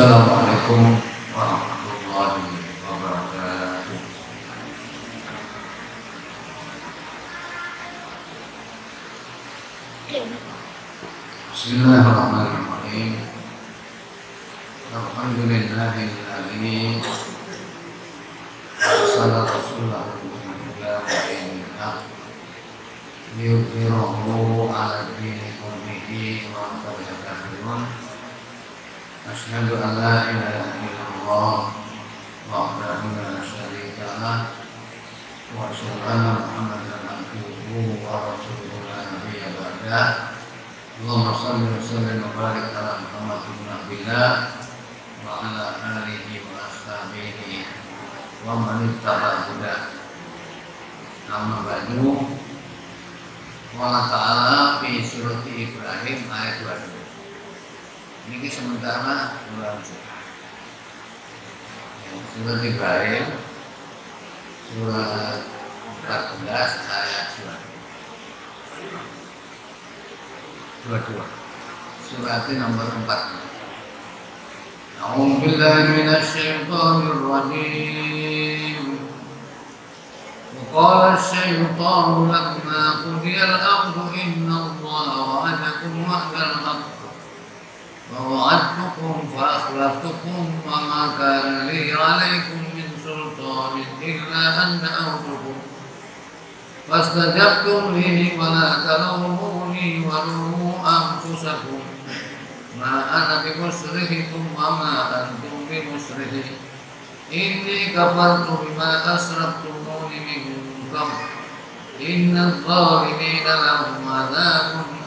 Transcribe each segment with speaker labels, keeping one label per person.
Speaker 1: Assalamualaikum warahmatullahi wabarakatuh. Bismillahirrahmanirrahim. Alhamdulillahilladzi arsala rasulahu bil huda liyudhhirahu 'ala dini kullihi wa law kariha al-kafirun. Asyhadu an la ilaha illallah wahdahu la syarika lah wa asyhadu anna Muhammadan abduhu wa rasuluhu la nabiyya ba'dah. Allahumma shalli wa sallim wa barik ala Muhammad ibn Abdillah wa ala alihi wa ashabihi wa man ittaba huda. Amma ba'du. Allah Ta'ala fi surati Ibrahim ayat 22. Ini sementara surat Ibrahim surat 14 ayat 22. Surat nomor 4. A'udzu billahi minasy syaithanir rajim. Qala asy-syaitanu lamma qudiyal amru innallaha wa'adakum wa'dal haqq ووعدتكم فأخلفتكم وما كان لي عليكم من سلطان إلا أن دعوتكم فاستجبتم لي ولا تلوموني ولوموا أنفسكم ما أنا بمصرخكم وما أنتم بمصرخي إني كفرت بما أشركتموني من قبل إن الظالمين لهم عذاب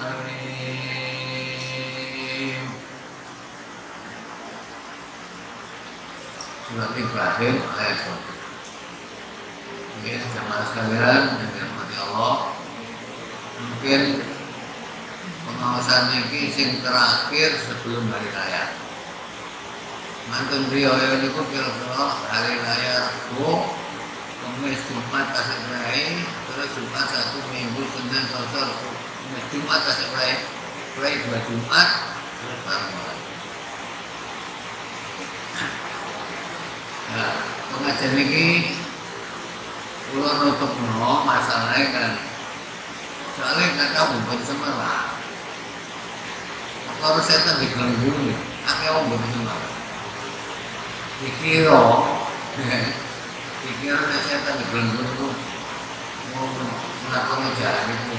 Speaker 1: Surat Ibrahim ayat 1. Ini jemaah sekalian yang dirahmati Allah. Mungkin pengawasan ini sing terakhir sebelum hari raya. Mantun beliau ini kira-kira hari raya Rebo, Kamis, Jumat, Tasik Malaya, terus Jumat 1 Minggu, Senin, Selasa, Kamis, Jumat, Tasik Malaya, 2 Jumat, terus Rabu. Nah, pengajian ini kula nutup masalahnya kan soalnya kata bukan semarang kalau setan diganggu akhirnya bukan semarang dikira setan diganggu itu mau melakukan jalan itu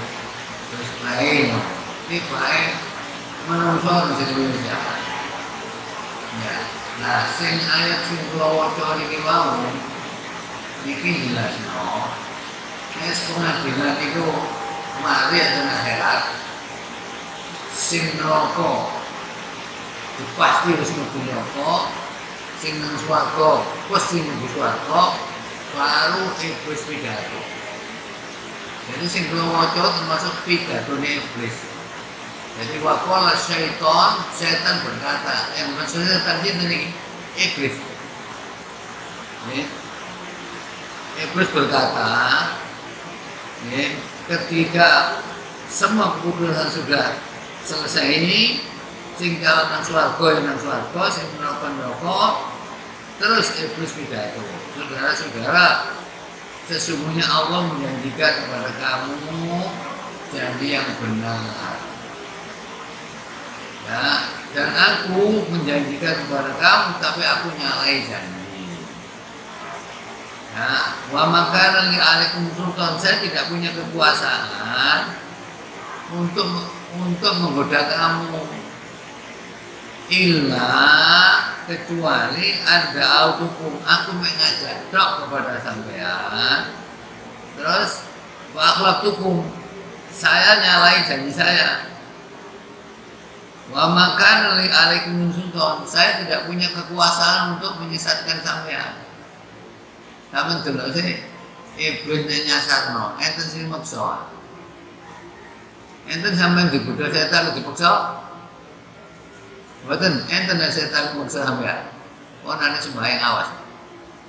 Speaker 1: terus lain ini baik menungso bisa dibaca ya. Nah, sing ayat sing kula waca niki wau niki jelasno nek pengadilan iku mari ana akhirat sing neraka pasti wis mlebu neraka sing nang swarga pasti mlebu swarga baru iblis pidato. Jadi sing kula waca termasuk pidatone iblis. Jadi waqala setan berkata, yang maksudnya tadi ini iblis. Iblis berkata, ketika semua keputusan sudah selesai ini, sing jalan nang swarga nang swarga, sing neraka, terus iblis pidato. Saudara-saudara, sesungguhnya Allah menjanjikan kepada kamu janji yang benar. Ya, dan aku menjanjikan kepada kamu, tapi aku nyalai janji. Ya, wa makana li alaikum sultan, saya tidak punya kekuasaan untuk menggoda kamu. Illa kecuali ada autukum, aku mengajak dok kepada sampean. Terus wa akhlaqtukum, saya nyalai janji saya. Wa makan li alaikum sultan, saya tidak punya kekuasaan untuk menyesatkan sampean. Sampeyan delok sih iblis nyasarno, enten sing maksa. Enten sampeyan digodha setan dipaksa. Mboten enten setan maksa sampean. Kok nane sembahyang awas.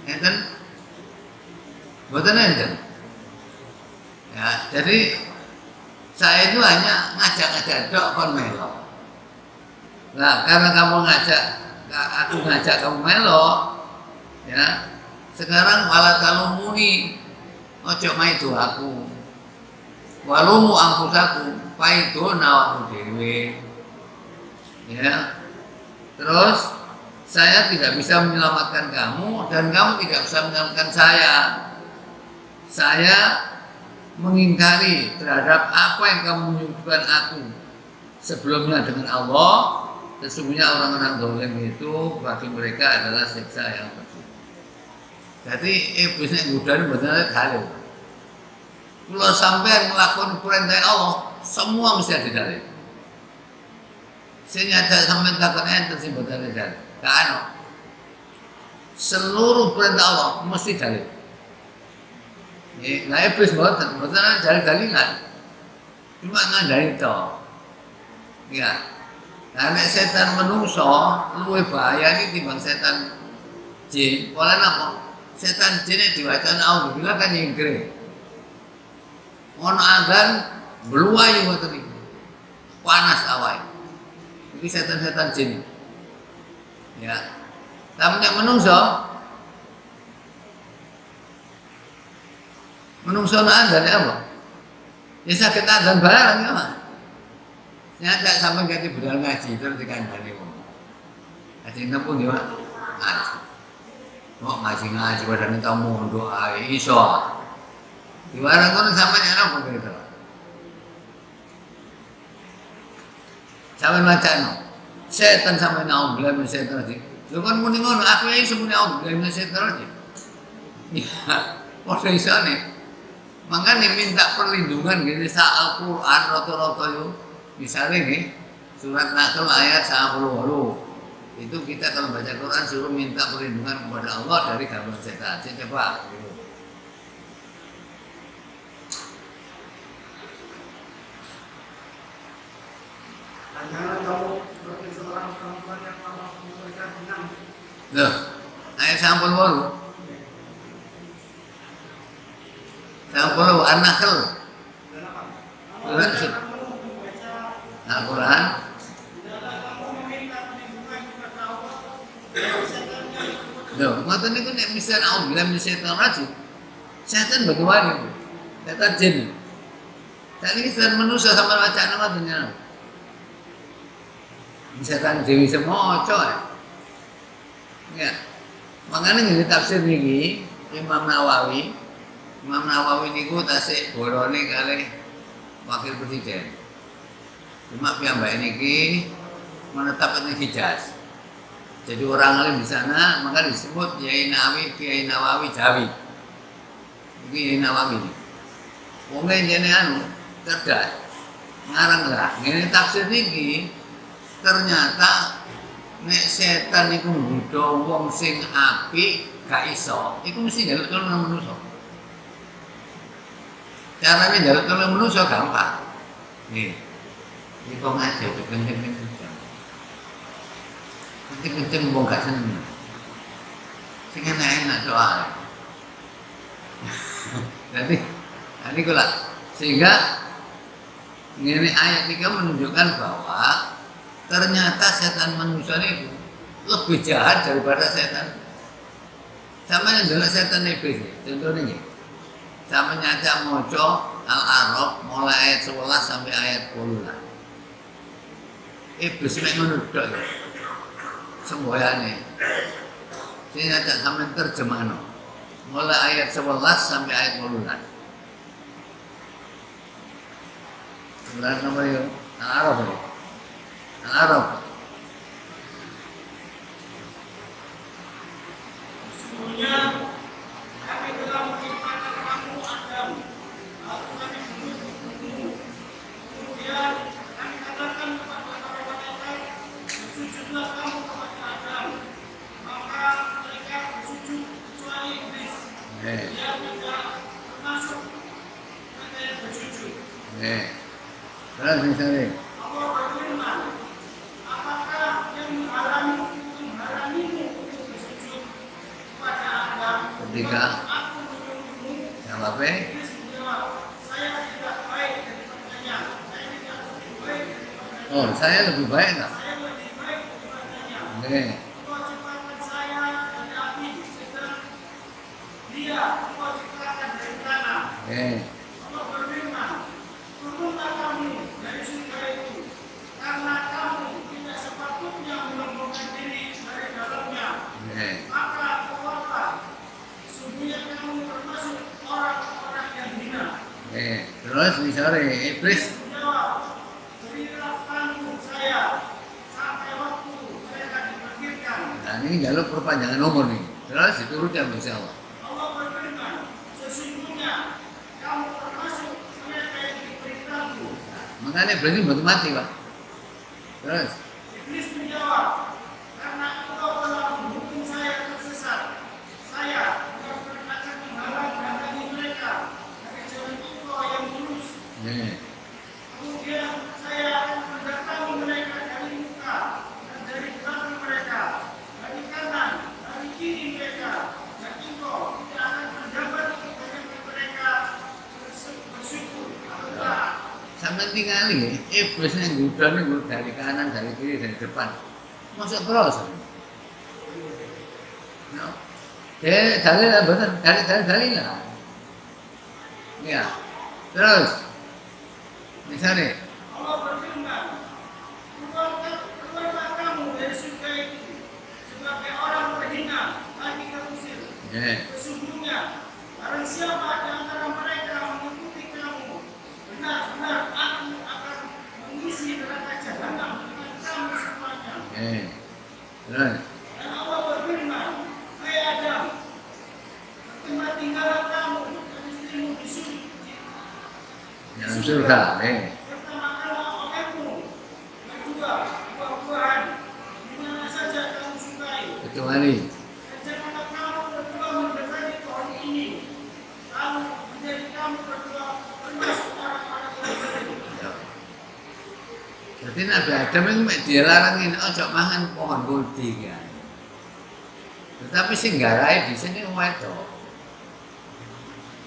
Speaker 1: Enten mboten enten. Ya, jadi saya itu hanya ngajak-ngajak dok kon melo. Nah, karena kamu ngajak aku ngajak kamu melok, ya. Sekarang malah talumuni, ojo maido aku, walumu angkusaku, paido nawaku dewe, ya. Terus saya tidak bisa menyelamatkan kamu dan kamu tidak bisa menyelamatkan saya. Saya mengingkari terhadap apa yang kamu menyebutkan aku sebelumnya dengan Allah. Sesungguhnya orang-orang zalim itu bagi mereka adalah siksa yang pedih. Jadi iblisnya ngudani benar dalil. Kalau sampai melakukan perintah Allah, semua mesti ada dalil. Saya nyata sampai takkan enten sih benar dalil. Kan? Seluruh perintah Allah mesti dalil. Nah iblis benar dalil-dalilan. Cuma ngandani itu. Ya. Nah, nek setan menungso luwih bahaya iki timbang setan jin. Oleh napa? Setan jin diwacana auzubillah kan nyingkir. Ono azan bluayu ngoten iki. Panas awake. Iki setan-setan jin. Ya. Tapi nek menungso azan apa? Ya sakit azan barang ya, Mas. Nyata sampai ganti budal ngaji terus dikandani wong. Ngaji napa nggih, Pak? Ngaji. Kok ngaji padahal tau mondok ae iso. Diwarang ngono sampeyan napa gitu. Sampeyan macano. Setan sampeyan auzubillah min setan rajim. Lho kan muni ngono, aku ya iso muni auzubillah min setan rajim. Ya, padha isane. Makanya minta perlindungan gitu sa Al-Qur'an rata-rata yo. Misalnya nih, surat Nahl ayat 98. Itu kita kalau baca Quran suruh minta perlindungan kepada Allah dari gangguan setan. Coba gitu.
Speaker 2: Jangan kamu seperti seorang perempuan yang Allah memberikan enam.
Speaker 1: Loh, ayat 98. 98 An-Nahl. Al-Quran. Loh, ngoten niku nek misal auzubillah min syaitonir rajim. Setan bagaimana? Setan jin. Tadi setan manusia sama wacana ngoten ya. Setan dewi semoco. Ya. Makanya ngene tafsir niki Imam Nawawi niku tasik borone kalih wakil presiden. Cuma piyambake niki menetap di Hijaz. Jadi orang alim di sana maka disebut Kiai Nawawi Jawi. Kiai Nawawi. Wong jene anu cerdas. Ngarang lah. Ngene tafsir niki ternyata nek setan iku nggodha wong sing apik gak iso, iku mesti njaluk tulung manusa. Carane njaluk tulung manusa gampang. Nggih. Ini kok ngaji, kenceng-kenceng. Kenceng-kenceng wong gak seneng. Sing enak-enak doa. Jadi, ini kula sehingga ini ayat ini menunjukkan bahwa ternyata setan manusia itu lebih jahat daripada setan. Sama yang jelas setan iblis. Contohnya nih, sama nyajak moco Al-A'raf mulai ayat 11 sampai ayat 10. Iblis mek ngono tok ya. Semboyane. Sing nyajak sampean terjemahno. Mulai ayat 11 sampai ayat 10. Surat nomor yo Al-A'raf. Al-A'raf.
Speaker 2: Sesungguhnya kami telah menciptakan kamu Adam, lalu kami membentukmu. Kemudian kami katakan kepada para malaikat, bersujudlah kamu kepada Adam. Maka mereka bersujud kecuali iblis. Dia tidak termasuk mereka yang bersujud.
Speaker 1: Terus misalnya.
Speaker 2: Allah berfirman, apakah yang menghalangimu untuk bersujud kepada Adam?
Speaker 1: Ketika
Speaker 2: Aku menyuruhmu.
Speaker 1: yang apa?
Speaker 2: Iblis menjawab, saya tidak baik daripadanya. Saya tidak lebih baik daripadanya.
Speaker 1: Oh, saya lebih baik nggak?
Speaker 2: Saya lebih baik daripadanya.
Speaker 1: Oke.
Speaker 2: Allah berfirman, turunlah kamu dari surga itu, karena kamu tidak sepatutnya melembutkan diri dari dalamnya. Maka keluarlah, sesungguhnya kamu termasuk orang-orang yang hina.
Speaker 1: Terus misalnya iblis
Speaker 2: Menjawab, berilah kamu saya sampai waktu mereka dibangkitkan.
Speaker 1: nah ini jalur perpanjangan umur nih. Terus dituruti sama Allah.
Speaker 2: Allah berfirman, sesungguhnya kamu termasuk mereka yang diberitahu.
Speaker 1: Makanya berarti buat mati, Pak. Terus
Speaker 2: Iblis menjawab, karena engkau telah menghukum saya tersesat, saya akan menghalang-halangi mereka dari jalan engkau yang lurus. Kemudian saya akan mendatangi mereka dari muka dan dari belakang mereka, dari kanan, dari kiri mereka, dan engkau tidak akan mendapat bagaimana mereka bersyukur atau taat.
Speaker 1: sampai tinggal nih, iblisnya gudang nih dari kanan, dari kiri, dari depan. Masuk terus. No. Dalil lah, betul. Dalil lah. Ya. Terus, misalnya,
Speaker 2: Allah berfirman, keluarlah kamu dari surga itu sebagai orang terhina bagi terusir. Sesungguhnya, barang siapa di antara mereka mengikuti kamu, benar-benar aku akan mengisi neraka jahanam dengan kamu semuanya.
Speaker 1: terus,
Speaker 2: Dan Allah berfirman, hai Adam, tempat tinggalan kamu dan istrimu di
Speaker 1: dalam surga,
Speaker 2: serta makanlah olehmu berdua buah-buahan di mana saja kamu sukai.
Speaker 1: kecuali,
Speaker 2: Dan janganlah kamu berdua mendekati pohon ini, lalu menjadi kamu berdua termasuk orang-orang yang zalim.
Speaker 1: Jadi Nabi Adam itu dilarangin ojo makan pohon kuldi kan. Tetapi sing garai di sini wedok.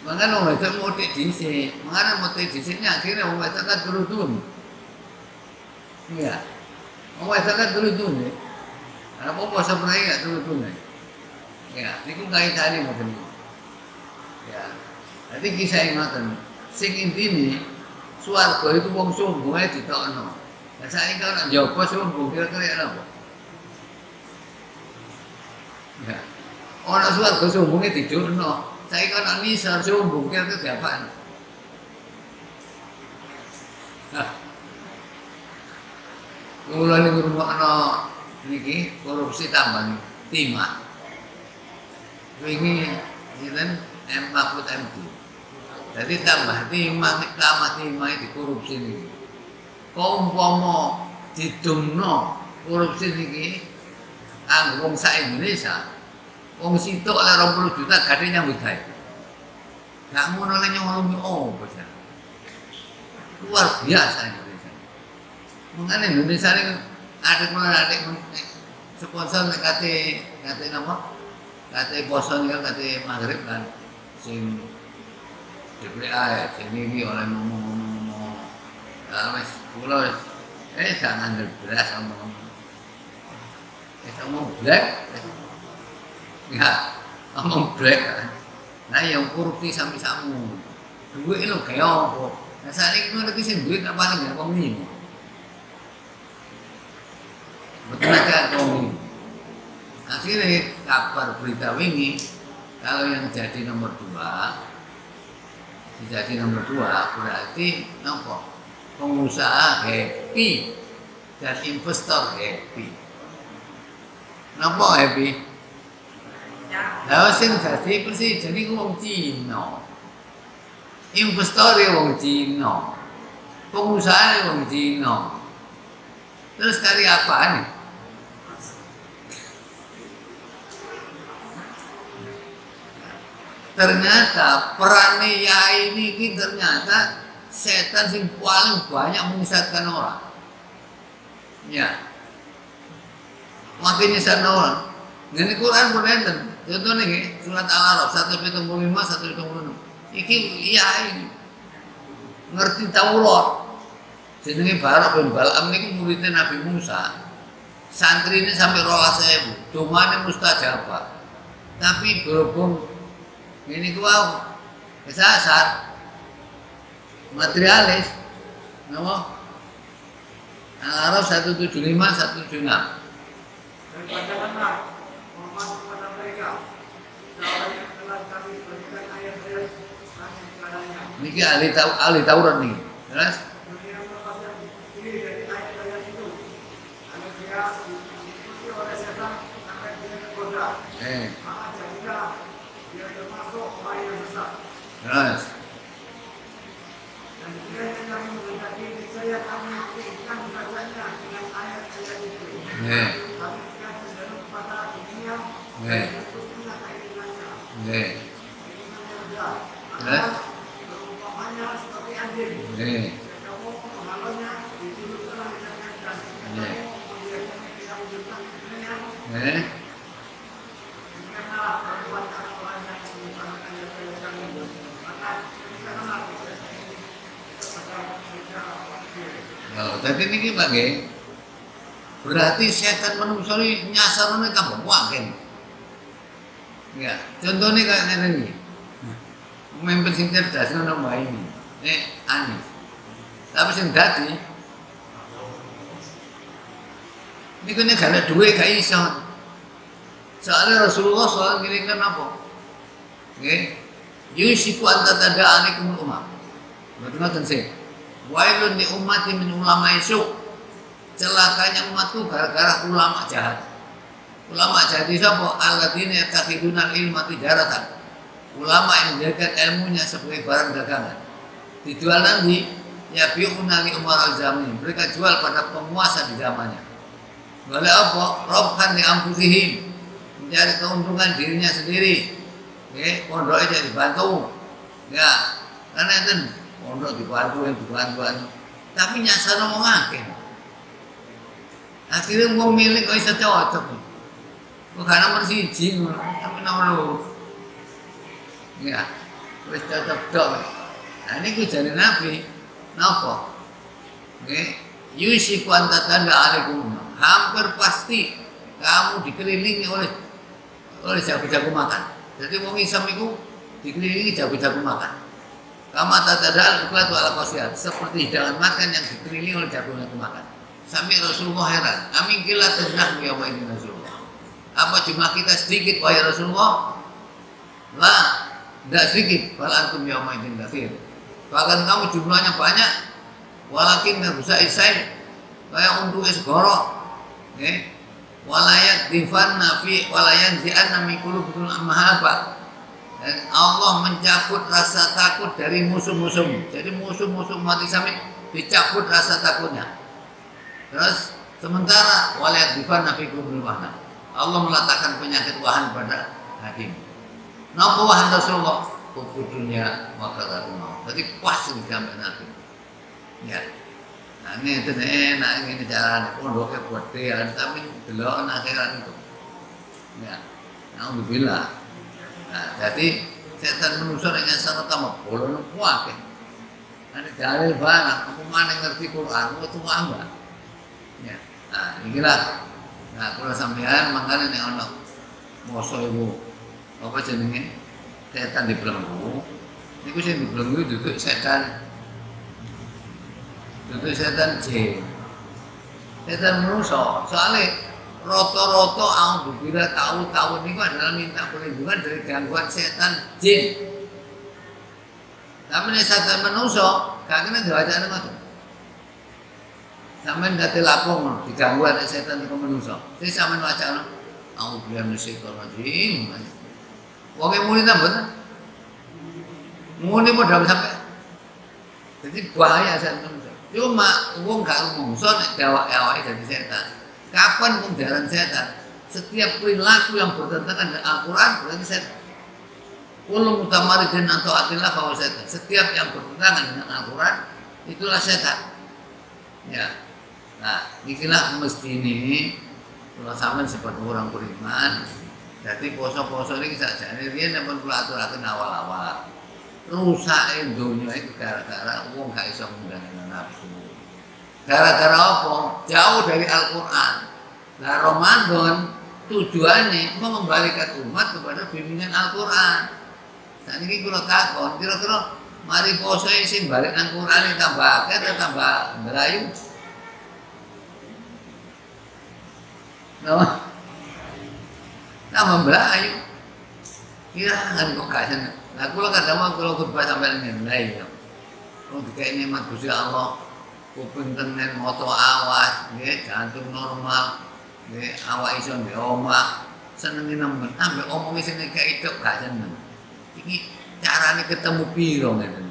Speaker 1: Makanya orang wedok mudik di sini, makanya mudik di sini akhirnya orang wedok kan turun. Iya, orang wedok kan turun ya. Karena apa sebenarnya nggak turun ya. Ya, ini kaitannya macam itu. Ya, nanti kisah yang ngoten. Sing intine swarga itu wong sombong ae ditokno. Lah saiki kok nak njogo sombong kira-kira apa? Ya. Ora swarga sombonge dijurno. Saiki kok nak nisor sombong kira-kira diapaan? Nah. Kula niku ngrungokno niki korupsi tambah timah. Wingi sinten Mahfud MD. Jadi tambah timah dikorupsi niki. Kok umpama didumno korupsi niki anggo wong sak Indonesia, wong sitok oleh 20 juta gade nyambut gawe. Gak ngono lek nyolong opo ya. Luar biasa Indonesia. Mengane Indonesia ini ada sponsor nek kate napa? Kate poso niku kate Maghrib kan sing DPA sing iki oleh ngomong-ngomong. Wis kula wis jangan beras ngomong. Ngomong black. Ya, ngomong black kan. Nah yang korupsi sami-samu. Duit lho kaya apa? Nah saiki ngono iki sing duit apa paling wong ini. Betul aja wong. Akhirnya kabar berita wingi kalau yang jadi nomor 2 berarti nopo pengusaha happy dan investor happy. Nopo happy? Lah sing dadi presiden wong Cina. Investor wong Cina. Pengusaha wong Cina. Terus kali apa nih? Ternyata perannya Yai ini ternyata setan yang paling banyak menyesatkan orang. Ya, makin nyesatkan orang. Ini Quran pun enten. Contohnya surat Al-Araf 175, 176. Iki Yai ngerti Taurat. Jenenge Barak bin Bal'am ini muridnya Nabi Musa. Santri ini sampai 12.000. Domane mustajabah. Tapi berhubung ini gua kesasar, materialis. Napa? Al-A'raf 175 176.
Speaker 2: Dan katakanlah hormat kepada mereka yang telah kami berikan ayat-ayat kami kepadanya.
Speaker 1: Niki ahli Taurat nih. Terus
Speaker 2: Dunia merupakan diri dari ayat-ayat itu. Agar dia diikuti oleh setan sampai dia tergoda. Maka jadilah dia termasuk orang yang besar.
Speaker 1: terus
Speaker 2: Dan dia yang kami menghendaki niscaya kami berikan bacanya dengan ayat-ayat itu. Kami akan menjadi kepada dunia dan berikutnya keinginannya. Keinginan yang benar. Maka perumpamannya seperti anjing. Kamu menghalaunya dijulurkan dengan dan kamu membiarkannya tidak wujudkan kebenarannya. Demikianlah perbuatan orang yang menyimpan ayat-ayat kami. Maka demikianlah proses ini kepada mereka orang
Speaker 1: tadi niki Pak nggih. Berarti setan menungso iki nyasarane tambah waken. Ya, contohnya kayak ngene iki. Pemimpin sing cerdas ngono wae ini. Anies. Tapi sing dadi niku nek gak ada duwe gak iso. Soalnya Rasulullah soal ngiringkan apa? Nggih. Yusiku anta tada'anikum umam. Berarti ngoten sih. Wailun li ummati min ulama isu. Celakanya umatku gara-gara ulama jahat. Ulama jahat itu apa? Alladzina yattakhiduna al-ilma tijaratan. Ulama yang menjadikan ilmunya sebagai barang dagangan. Dijual nanti ya bi'una li umar al-zaman. Mereka jual pada penguasa di zamannya. Oleh apa? Robhan li anfusihim. Mencari keuntungan dirinya sendiri. Pondoknya jadi dibantu. Ya, karena itu pondok dibantu yang dibantu. Tapi nyasar ngomong akeh. Akhirnya wong milik kok iso cocok. Kok gak nomor 1 tapi nomor 2. Ya, wis cocok tok. Nah niku jane Nabi napa? Nggih, yusiku anta tanda alaikum. Hampir pasti kamu dikelilingi oleh jago-jago makan. Jadi wong Islam iku dikelilingi jago-jago makan. Kama tatadal iklat wal qasiyat, seperti hidangan makan yang dikelilingi oleh jago-jago makan. Sampai Rasulullah heran, amin kilat tenang ya wahai Rasulullah. Apa jumlah kita sedikit wahai Rasulullah? Lah, tidak sedikit. Wal antum yauma idzin katsir. Bahkan kamu jumlahnya banyak. Walakin enggak bisa isai. Kayak untuk segoro. Walayak difanna fi walayan zi'anna min qulubikum mahabba. Dan Allah mencabut rasa takut dari musuh-musuh. Jadi musuh-musuh umat Islam dicabut rasa takutnya. Terus sementara walayak difanna fi qulubikum mahabba. Allah meletakkan penyakit wahan pada hatimu. Napa wahan Rasulullah? Kudunya wakalatul maut. Jadi pas sampai Nabi. Ya. Nah ini itu enak ini caranya pondoknya buat dia, tapi delok akhirat itu. Ya. Alhamdulillah. Nah, jadi setan manusia yang sangat tambah bolong kuat. Ini dalil banget. Aku mana ngerti Quran, itu ambak. Ya. Nah, ini lah. Nah, kalau sampean makanya nek ana moso ibu apa jenenge setan dibelenggu. Niku sing dibelenggu duduk setan. Duduk setan jin. Setan manusia. Soalnya roto-roto aku bila tahu-tahu niku adalah minta perlindungan dari gangguan setan jin. Tapi nek setan manusia, gak kena diwajane ngoten. Sampeyan dadi lapong diganggu ana setan iku manusa. Sing sampeyan wacana, "A'udzu billahi minasyaitonir rajim." Wong e muni ta mboten? Muni padha sampe. Jadi bahaya setan manusa. Cuma wong gak rumangsa nek awake dadi setan. Kapan wong daran setan? Setiap perilaku yang bertentangan dengan Al-Qur'an berarti setan. Kullu mutamaridin atau atillah fa setan. Setiap yang bertentangan dengan Al-Qur'an itulah setan. Ya. Nah, inilah mesti ini kalau sampean seperti orang beriman. Jadi poso-poso ini sakjane riyen nek kula aturaken awal-awal. Rusake donya itu gara-gara wong gak iso ngundang nafsu. Gara-gara apa? Jauh dari Al-Qur'an. Nah, Ramadan tujuannya mengembalikan umat kepada bimbingan Al-Qur'an. Saat ini kula takon, kira-kira Mari poso sing balik nang Quran tambah akeh tambah melayu. Napa? Tambah melayu. Kira-kira kok gak seneng. Lah kula kadang kula khotbah sampeyan ngene. Wong dikek nikmat Gusti Allah, kuping tenen, mata awas, nggih, jantung normal, nggih, awak iso ndek omah, senenge nemen, ambek omongi sing kek tok gak seneng. Iki carane ketemu piro ngene.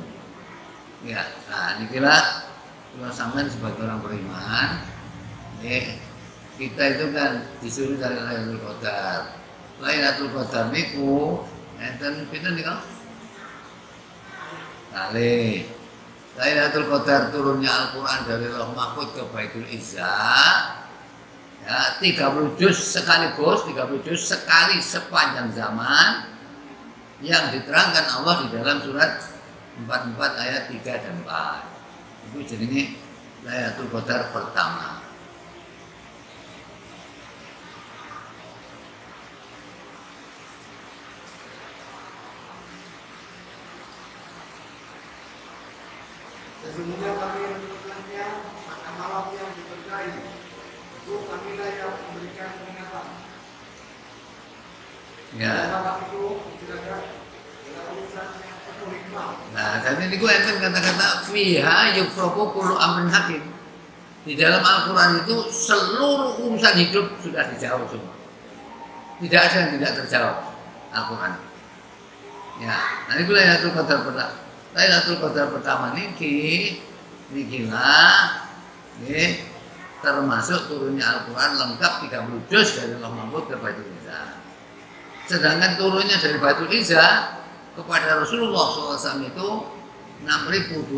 Speaker 1: Ya, nah niki lah kula sampean sebagai orang beriman, nggih, kita itu kan disuruh dari Lailatul Qadar. Lailatul Qadar niku enten pinten niku? Kali. Lailatul Qadar turunnya Al-Quran dari Lauh Mahfuz ke Baitul Izzah. Ya, 30 juz sekaligus, 30 juz sekali sepanjang zaman yang diterangkan Allah di dalam surat 44 ayat 3 dan 4. Itu jenenge Lailatul Qadar pertama.
Speaker 2: Sesungguhnya kami menentukannya pada malam yang diberkahi. Itu kamilah yang memberikan peringatan.
Speaker 1: Ya.
Speaker 2: Malam itu kira-kira urusan yang penuh hikmah.
Speaker 1: Nah, tadi ini gue enten kata-kata fiha yufraku kullu amrin hakim. Di dalam Al-Quran itu seluruh urusan hidup sudah dijawab semua. Tidak ada yang tidak terjawab Al-Quran. Ya, nanti gue Lailatul Qadar pertama. Lailatul Qadar pertama niki lah, termasuk turunnya Al-Quran lengkap 30 juz dari Lauh Mahfuz ke Baitul Izzah. Sedangkan turunnya dari Baitul Izzah kepada Rasulullah SAW itu 6.222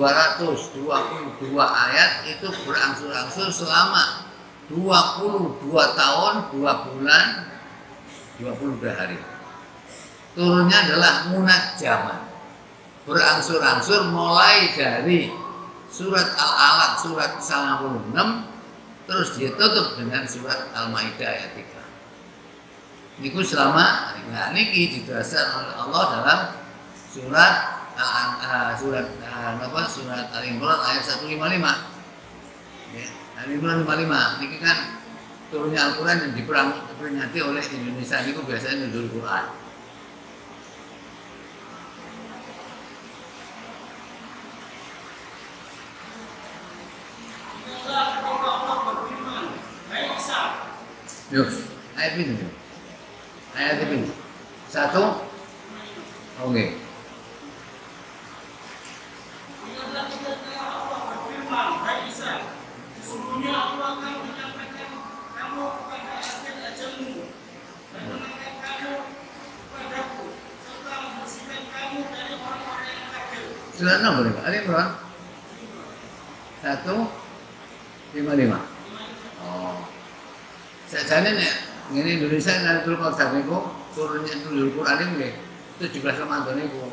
Speaker 1: ayat, itu berangsur-angsur selama 22 tahun 2 bulan 22 hari. Turunnya adalah munajjaman, berangsur-angsur mulai dari surat Al-Alaq surat 96 terus dia tutup dengan surat Al-Maidah ayat 3. Niku selama niki didasar oleh Allah dalam surat surat Al-Imran ayat 155. Ya, Al-Imran 55 niki kan turunnya Al-Quran yang diperingati oleh Indonesia niku biasanya nuzul Quran. Yuk, ayat ini. Ayat ini. Satu. Oke.
Speaker 2: Sesungguhnya Allah akan menyampaikan kamu kepada akhir ajalmu dan mengangkat kamu kepadaku serta membersihkan kamu dari orang-orang yang kafir.
Speaker 1: Surat nomor berapa? Ali Imran 155. Oh. Sajane nek ngene Indonesia Lailatul Qadar niku turunnya nuzul Quran nggih 17 Ramadan niku.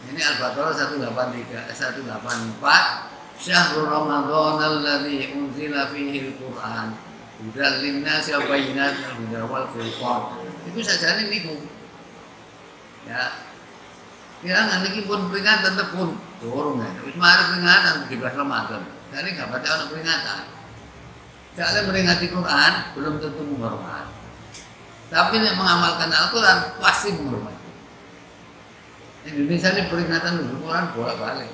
Speaker 1: Ini Al-Baqarah 183 184 Syahrul Ramadan alladzi unzila fihi al-Qur'an hudal linnasi wa bayyinatin minal huda wal furqan. Iku sajane niku. Ya. Kira niki pun peringatan pun turun kan. Wis mari peringatan 17 Ramadan. Jadi enggak baca ana peringatan. Kalau meringati Quran belum tentu menghormati. Tapi yang mengamalkan Al-Quran pasti menghormati. Indonesia ini peringatan nuzul Quran bolak-balik.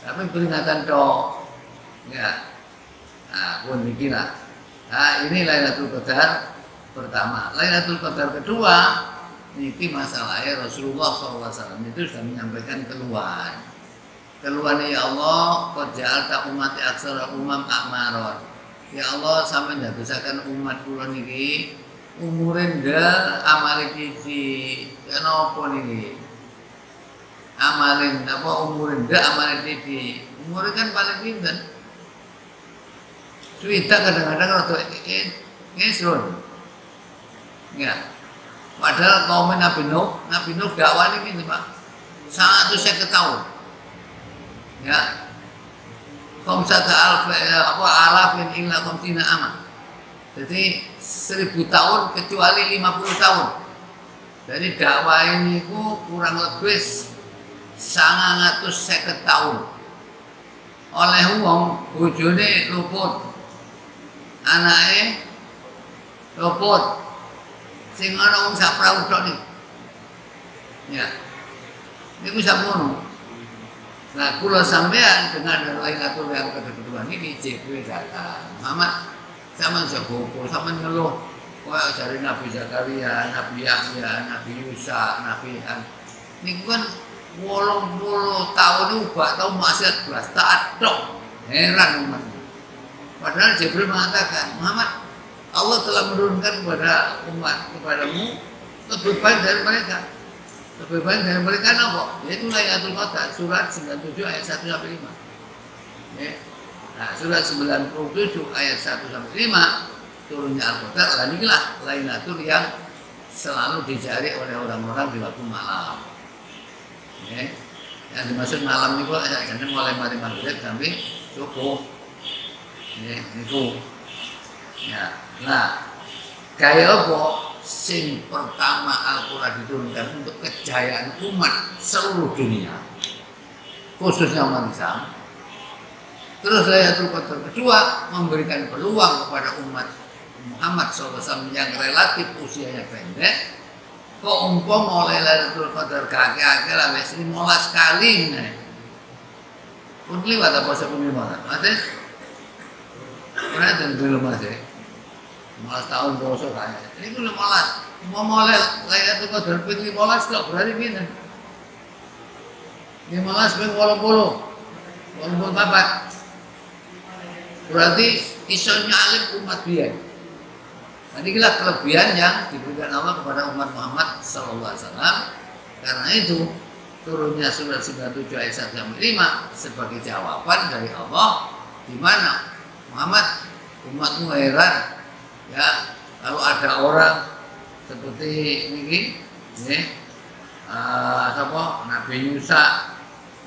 Speaker 1: Tapi peringatan toh, ya, nah pun dikira. Nah ini Lailatul Qadar pertama. Lailatul Qadar kedua, niki masalahnya Rasulullah SAW itu sudah menyampaikan keluhan. Keluhannya ya Allah, qad ja'alta ummati aksara umam a'maron. Ya Allah sampai ndadosaken umat kula niki umure ndel amale cici. Kenapa niki? Amalin apa umure ndel amale cici. Umure kan paling pinten? Suwita kadang-kadang rada ngesrun. Ya. Padahal kaum Nabi Nuh dakwahnya pinten, Pak? 150 tahun. Ya. Alafin illa komtina aman. Jadi 1000 tahun kecuali 50 tahun. Jadi dakwah ini kurang lebih 950 tahun. Oleh wong bojone luput, anake luput, sing ana wong sak prau tok nih. Ya, niku samono. Nah, kula sampean dengan Lailatul yang kedua ini Jibril datang. Muhammad, sampean jago, sampean ngeluh. Wah, dari Nabi Zakaria, Nabi Yahya, Nabi Yusa, Nabi niku kan 80 tahun itu gak tau maksiat belas taat tok. Heran umat. Padahal Jibril mengatakan, Muhammad, Allah telah menurunkan kepada umat kepadamu lebih baik dari mereka. Lebih baik dari mereka apa? Yaitu Lailatul Qadar, surat 97 ayat 1 sampai 5. Ya. Nah, surat 97 ayat 1 sampai 5 turunnya Al-Qadar, lah inilah Lailatul yang selalu dicari oleh orang-orang di waktu malam. Ya. Yang dimaksud malam itu jadi mulai mari maghrib sampai subuh. Ya, itu. Ya. Nah, kayak apa? Sing pertama Al-Quran diturunkan untuk kejayaan umat seluruh dunia, khususnya umat Islam. Terus Lailatul Qadar kedua memberikan peluang kepada umat Muhammad SAW yang relatif usianya pendek. Kok umpama oleh Lailatul Qadar kakek lah wis 15 kali nih. Pun liwat apa sebelum 15? Mates? Ora den belum masih. 15 tahun bosok kaya. Ini 15. Mau mulai Lailatul Qadar ping 15 kok berarti pinten? 15 ping 80. 84. Berarti iso nyalip umat biyen. Nah, inilah kelebihan yang diberikan Allah kepada umat Muhammad SAW. Karena itu turunnya surat 97 ayat 1 sampai 5 sebagai jawaban dari Allah, di mana Muhammad, umatmu heran ya kalau ada orang seperti ini, Nabi Musa,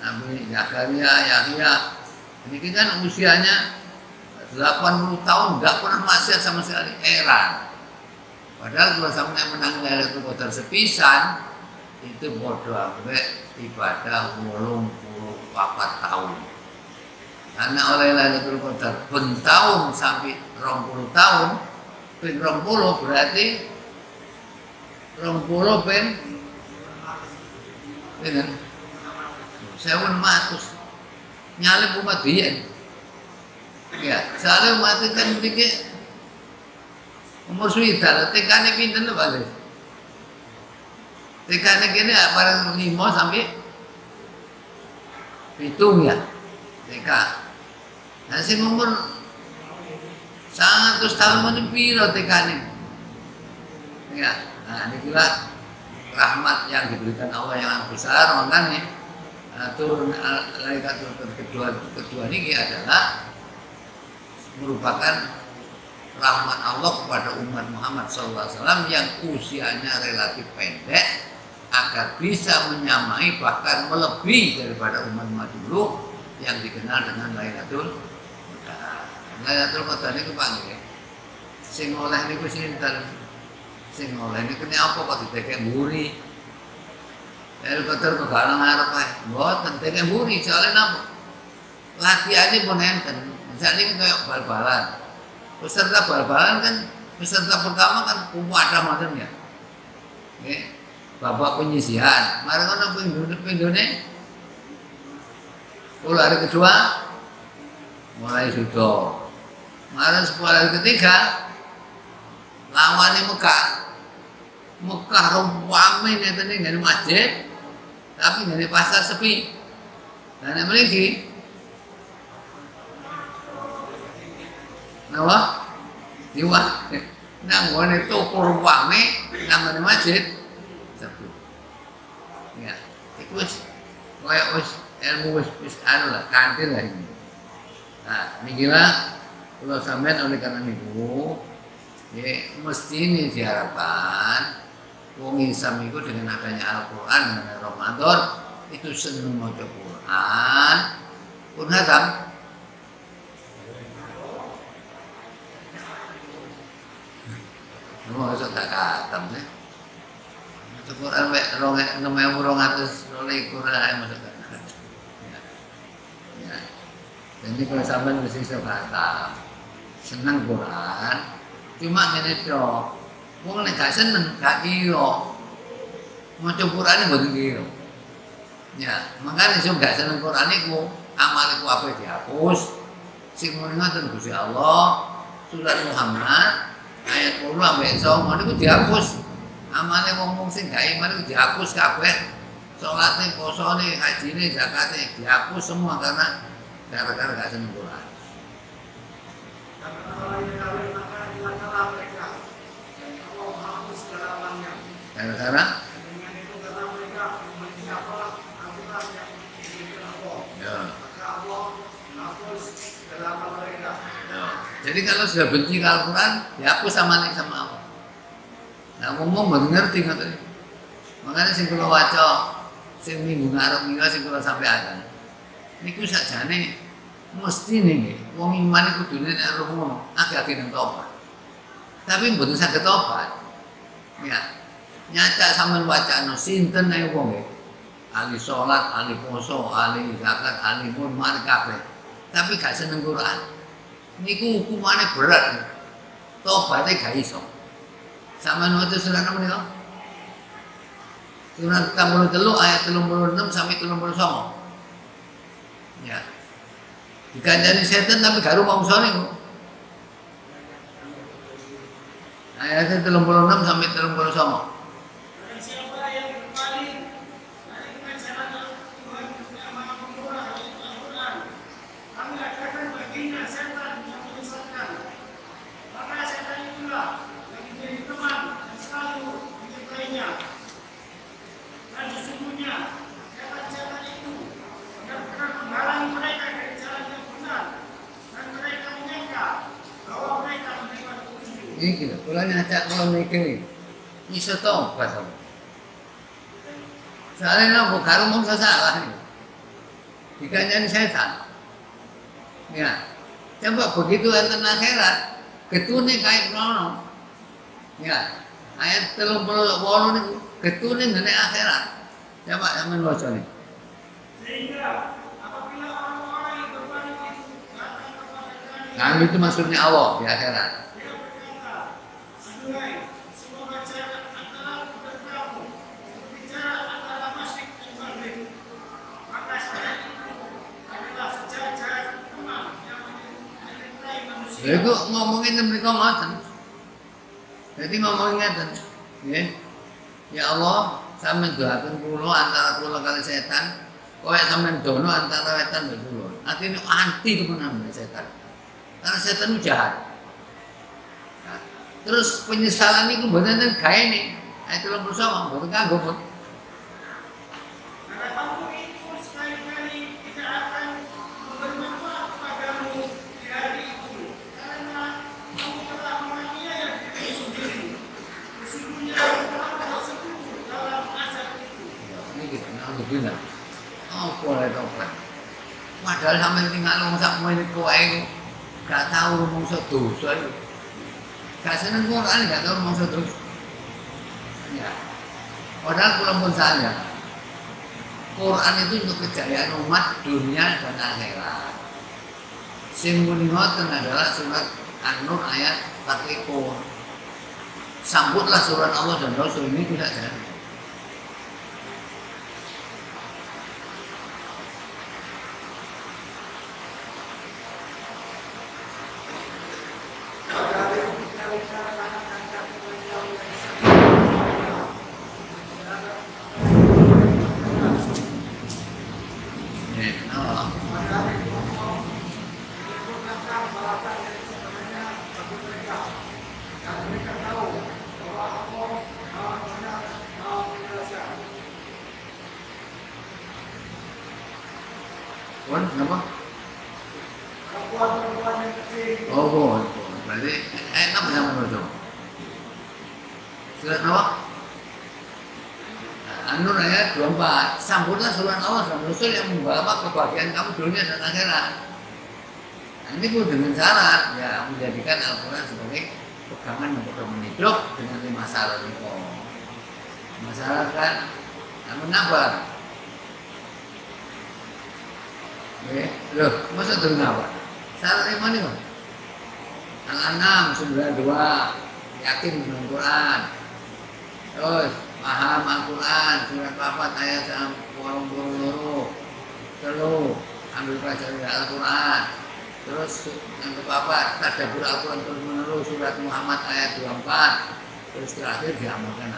Speaker 1: Nabi Zakaria, Yahya, ini kan usianya 80 tahun nggak pernah maksiat sama sekali, heran. Padahal kalau sampai menang Lailatul Qadar sepisan itu bodoh sampai ibadah 84 tahun. Karena oleh Lailatul Qadar bentahun sampai 20 tahun, ping 20 berarti 20 ping dengan 700 nyalip umat biyen. Ya, soalnya umat itu kan memiliki umur suwida, tekane pinten lho Pak. Tekane kene bareng 5 sampai 7 ya. TK. Nah, sing umur 100 tahun itu piro tekane. Ya, nah inilah rahmat yang diberikan Allah yang besar, makanya turun Lailatul Qadar kedua ini adalah merupakan rahmat Allah kepada umat Muhammad SAW yang usianya relatif pendek agar bisa menyamai bahkan melebihi daripada umat dulu yang dikenal dengan Lailatul Qadar. Lailatul Qadar itu panggil sing oleh niku sinten? Sing oleh niku apa kok didekek mburi? Lailatul Qadar kok gak ngarep ae. Mboten didekek mburi, soalnya napa? Latihannya pun enten. Misalnya kayak bal-balan. Peserta bal-balan kan peserta pertama kan kuwadah macamnya. Nggih. Babak penyisihan. Mari ngono pindone. Hari kedua mulai sudah. Mari 10 hari ketiga lawannya Mekah. Mekah rame ngeten iki ngene masjid. Tapi ngene pasar sepi. Lah nek mriki napa? Diwa. Nang ngene toko rame, nang ngene masjid sepi. Ya, iku wis koyo wis ilmu wis anu lah, kantil lah ini. Nah, nikilah kalau sampean oleh karena niku ya mesti ini diharapkan wong Islam itu dengan adanya Al-Qur'an dengan Ramadan itu seneng maca Quran. Pun hatam mau iso tak katam ya. Maca Quran mek 6.200 likur ae masuk kan. Ya. Jadi kalau sampean mesti kata seneng Quran, cuma ngene tok. Wong nek gak seneng gak kira. Maca Quran mboten kira. Ya, makanya sing gak seneng Quran iku amal iku apa dihapus. Sing muni ngoten Gusti Allah, surat Muhammad ayat 10 sampai 9 niku dihapus. Amale wong sing gak iman iku dihapus kabeh. Salate, posone, hajine, zakate dihapus semua karena gara-gara gak seneng Quran. Gara-gara jadi kalau sudah benci ke Al-Quran, dihapus sama Allah. Nah, ngomong baru ngerti katanya. Makanya sing kula waca, sing minggu ngarep niku sing kula sampai ada. Niku sakjane mesti niki wong iman iku kudune nek roh ngono, agak-agak nang tobat. Tapi mboten saged tobat. Ya. Nyacak sampean wacana sinten ae wong e. Ahli salat, ahli poso, ahli zakat, ahli pun mari kabeh. Tapi gak seneng Quran. Niku hukumane berat. Tobatnya gak iso. Sampeyan waca surat apa niku? Surat 33 ayat 36 sampai 39. Ya. Dikancani setan tapi gak rumah usah niku. Ayat 36 sampai 39. Iki lho, kula nyacak wong niki. Iso tobat to. Soale napa karo mung salah iki. Dikancani setan. Ya. Coba begitu enten akhirat, getune kae krono. Ya. Ayat 38 niku getune ngene akhirat. Coba sampeyan waca niki. Sehingga apabila orang-orang yang berpaling itu datang kepada kami, itu maksudnya Allah di akhirat. Semoga jarak antara dan kamu seperti jarak antara Masyriq dan Maghrib. Maka saya itu adalah sejajar teman yang menyertai manusia. Itu ngomongin mereka ngoten. Jadi ngomongin ngoten. Ya Allah, sampeyan doaken kula antara kula kali setan. Kowe sampeyan dono antara wetan dan kulon. Artinya anti kemenangan setan. Karena setan itu jahat. Terus penyesalan itu benar-benar kaya nih. Ayat 37 betul kagak pun. Karena kamu itu sekali-kali tidak akan memberi manfaat kepadamu di hari itu. Karena kamu telah menganiaya diri sendiri. Sesungguhnya telah bersekutu dalam azab itu. Ini kita nak begitu. Oh, boleh tobat. Padahal sampai tinggal ngomong sak menit kowe gak tahu ngomong dosa itu. Gak seneng Quran, gak tahu maksud terus. Ya. Padahal kula pun sadar. Quran itu untuk kejayaan umat dunia dan akhirat. Sing muni ngoten adalah surat An-Nur ayat 40. Sambutlah surat Allah dan Rasul ini tidak jadi. Kenapa? Oh, boleh. Berarti enak sama betul. Surat apa? An-Nur ayat 24. Sambutlah surat Allah dan Rasul yang membawa kebahagiaan kamu dunia dan akhirat. Nah, ini pun dengan syarat ya menjadikan Al-Quran sebagai pegangan untuk kamu hidup dengan 5 syarat itu. 5 syarat kan? Namun apa? Loh, masa durung apa? Syarat iman itu Al-An'am 92 yakin dengan Quran. Terus paham Al-Quran surat 4 ayat 82. Terus ambil pelajaran Al-Quran. Terus yang keempat tadabbur Al-Quran terus menerus surat Muhammad ayat 24. Terus terakhir diamalkan.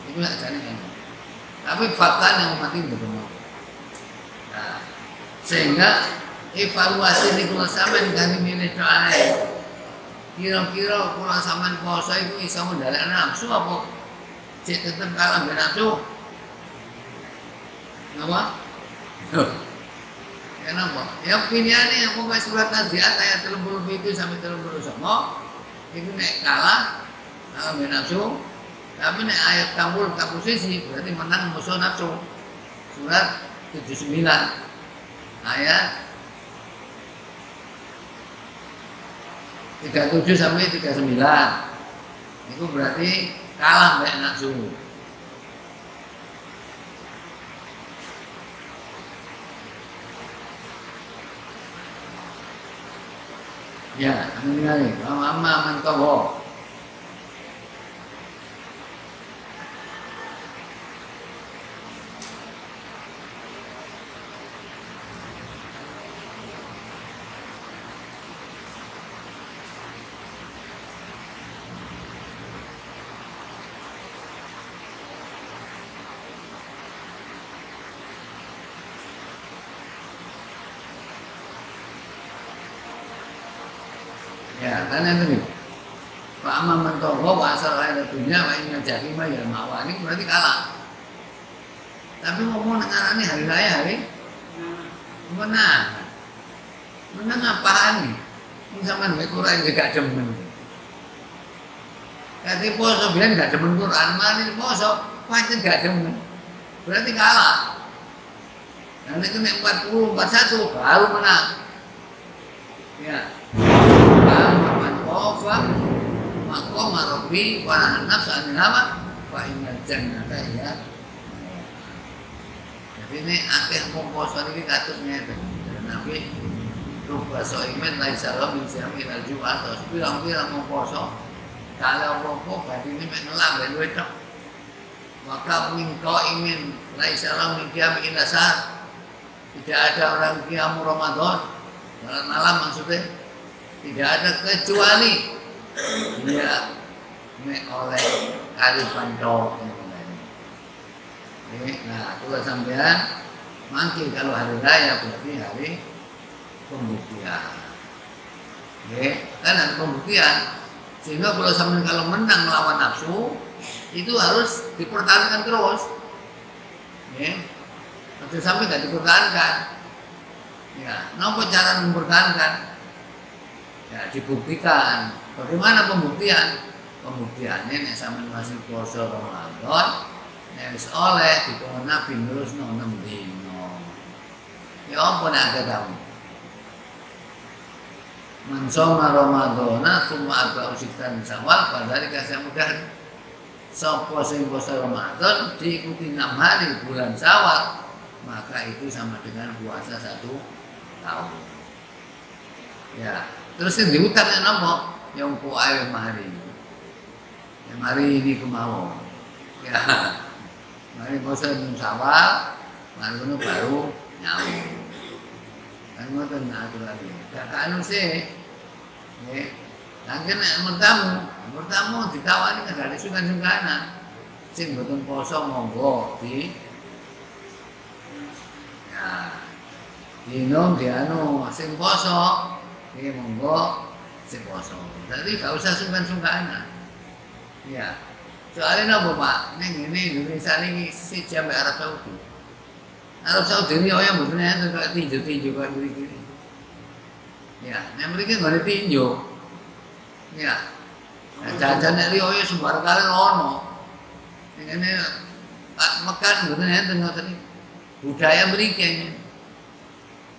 Speaker 1: Itu nggak jadi kan. Tapi fakta yang mati betul. Nah, sehingga evaluasi ini kalau sampean kami milih doa. Kira-kira kalau sampean puasa itu bisa mendalek nafsu apa? Cek tetap kalah dengan nafsu. Kenapa? Kenapa? Ya pilihannya yang pokoknya surat Naziat ayat 37 sampai 39 itu nek kalah dengan nafsu. Tapi nek ayat campur tak posisi berarti menang musuh nafsu. Surat 79 ayat 37 sampai 39 itu berarti kalah mbak nafsu. Ya, ini amma mantawa. Ya, karena ini Pak Amam mentoho asal ada dunia Pak Imam Jahimah ya mawa ini berarti kalah. Tapi ngomong dengan ini hari raya hari menang. Menang apaan nih? Ini sama dengan Quran juga demen. Jadi poso bilang gak demen Quran, mari poso pancen gak demen. Berarti kalah. Dan itu 40 41 baru menang. Ya. Man khofa maqama rabbi wa nahan nafsa 'anil hawa fa innal jannata hiya. Jadi ini akeh poso iki katut ngeten. Nabi rupa soimen laisa lahu min siyami al jumat terus pirang-pirang poso. Kalau apa berarti ini mek ngelam ben wedok. Maka min qaimin laisa lahu min qiyami illa sahar. Tidak ada orang qiyam Ramadan malam maksudnya tidak ada kecuali dia oleh karifan tok. Nah, kalau sampean mungkin kalau hari raya berarti hari pembuktian. Kan ada pembuktian. Sehingga kalau sampean kalau menang melawan nafsu itu harus dipertahankan terus. Nanti sampai nggak dipertahankan. Ya, apa cara mempertahankan? Ya, dibuktikan. Bagaimana pembuktian? Pembuktiannya nek sampean masih puasa Ramadan, nek wis oleh dikon Nabi nerusno 6 dino. Ya apa nek ada tamu? Man shoma Ramadana tsumma atba'u sittan Syawal, padahal kasih mudah. Sapa sing puasa Ramadan diikuti 6 hari bulan Syawal, maka itu sama dengan puasa 1 tahun. Ya. Terus yang diutang yang apa? Yang ku air mari. Yang hari ini kemauan. Ya, mari puasa belum Syawal, mari itu baru nyamuk. Kan ngoten atur lagi. Gak kanu sih. Nggih. Langkene mertamu ditawani kan dari sungkan-sungkanan. Sing mboten poso monggo di ya. Dinom dianu sing poso ini monggo sing poso. Jadi gak usah sungkan-sungkanan. Ya. Soalnya napa Pak? Ning ngene Indonesia niki siji sampe Arab Saudi. Arab Saudi ini yang mboten enten kok tinju-tinju kok mriki. Ya, nek mriki nggone tinju. Ya. Jajan nek riyo sembarang kali ono. Ning ngene Mekah mboten enten ngoten iki. Budaya mriki.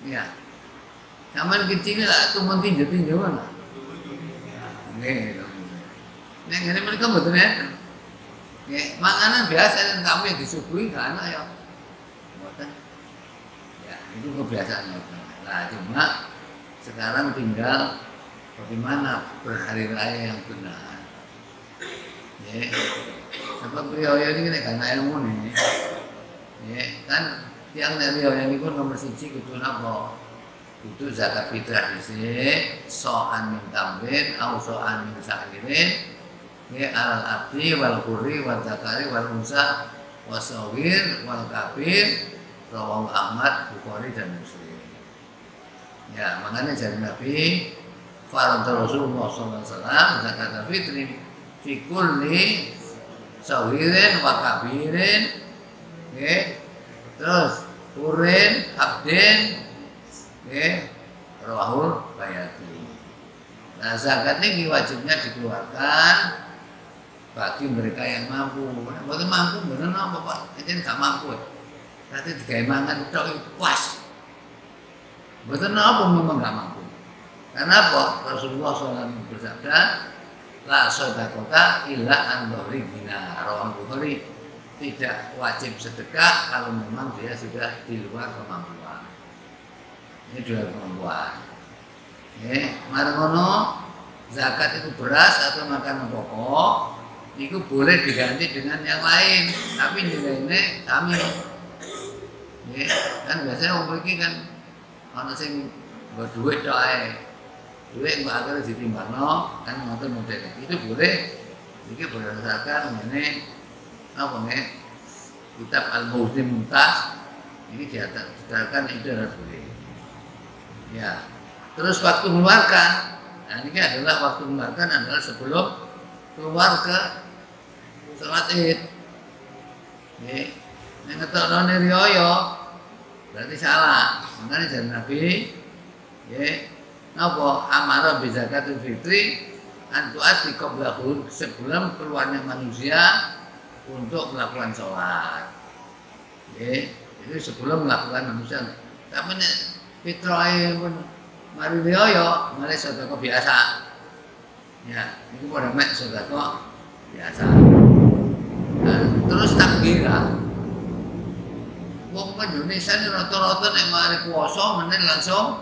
Speaker 1: Ya. Zaman kecil lah tuh tinju mana? Nih, nih ini mereka betul ya. Makanan biasa yang kamu yang disuguhi karena ya, ya itu kebiasaan. Nah, cuma sekarang tinggal bagaimana berhari raya yang benar. Ya, sebab riyo ini kan ilmu nih. Ya, kan yang riyo ini pun nomor 1 kudu napa? Kudu zakat fitrah dhisik, so'an min tamrin au so'an min sa'irin. Ya alal abdi wal qurri wal zakari wal unsa wasawir wal kabir, rawahu Ahmad, Bukhari dan Muslim. Ya, makanya jadi Nabi farad Rasulullah sallallahu alaihi wasallam zakat fitri fi kulli sawirin wa kabirin, nggih. Terus kurin abdin, nggih, rawahul Bayhaqi. Nah, zakat ini wajibnya dikeluarkan bagi mereka yang mampu. Mboten mampu bener napa, Pak? Iki gak mampu. Berarti digawe mangan tok pas. Mboten napa memang gak mampu. Karena apa? Rasulullah SAW bersabda, la shadaqata illa an dhahri bina, rawahul Bukhari. Tidak wajib sedekah kalau memang dia sudah di luar kemampuan. Ini dua kemampuan. Mari ngono, zakat itu beras atau makanan pokok, itu boleh diganti dengan yang lain, tapi nilainya kami. Kan biasanya orang pergi kan, orang sing buat duit doa, duit nggak akan ditimbang, kan ngotot model itu boleh. Ini berdasarkan ini apa nih? Kitab Al-Muhdim Mumtaz ini diataskan itu adalah boleh. Ya. Terus waktu mengeluarkan, nah ini adalah waktu mengeluarkan adalah sebelum keluar ke sholat Id. Nih, yang ketokno riyo berarti salah. Makanya dari Nabi, ya, napa amara bi zakatul fitri antuat di qoblahun sebelum keluarnya manusia untuk melakukan sholat. Itu sebelum melakukan manusia. Tapi fitrah pun mari riyo, mari sedekah biasa. Ya, itu pada mek sedekah biasa. Nah, terus takbiran. Wong Indonesia ini rata-rata nek mari puasa menen langsung.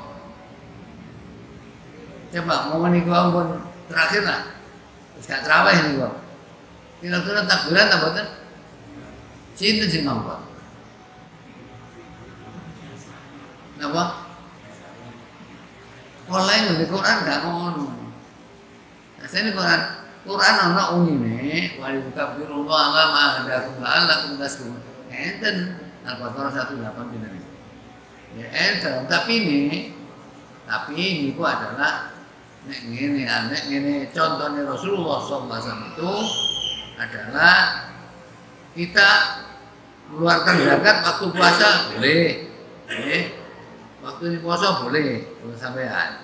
Speaker 1: Coba mau menikah pun terakhir lah. Terus gak terawih nih kok. Kira-kira takbiran apa mboten? Sinten sing nampa? Napa? Oleh di Quran gak ngono. Asline Quran ana umine wa yukabbirullah ala ma hadakum la'allakum tashkurun. Enten Al-Baqarah 18 bener. Ya enten tapi ini ku adalah nek ngene contohnya Rasulullah SAW itu adalah kita mengeluarkan zakat waktu puasa boleh, waktu puasa boleh sampean.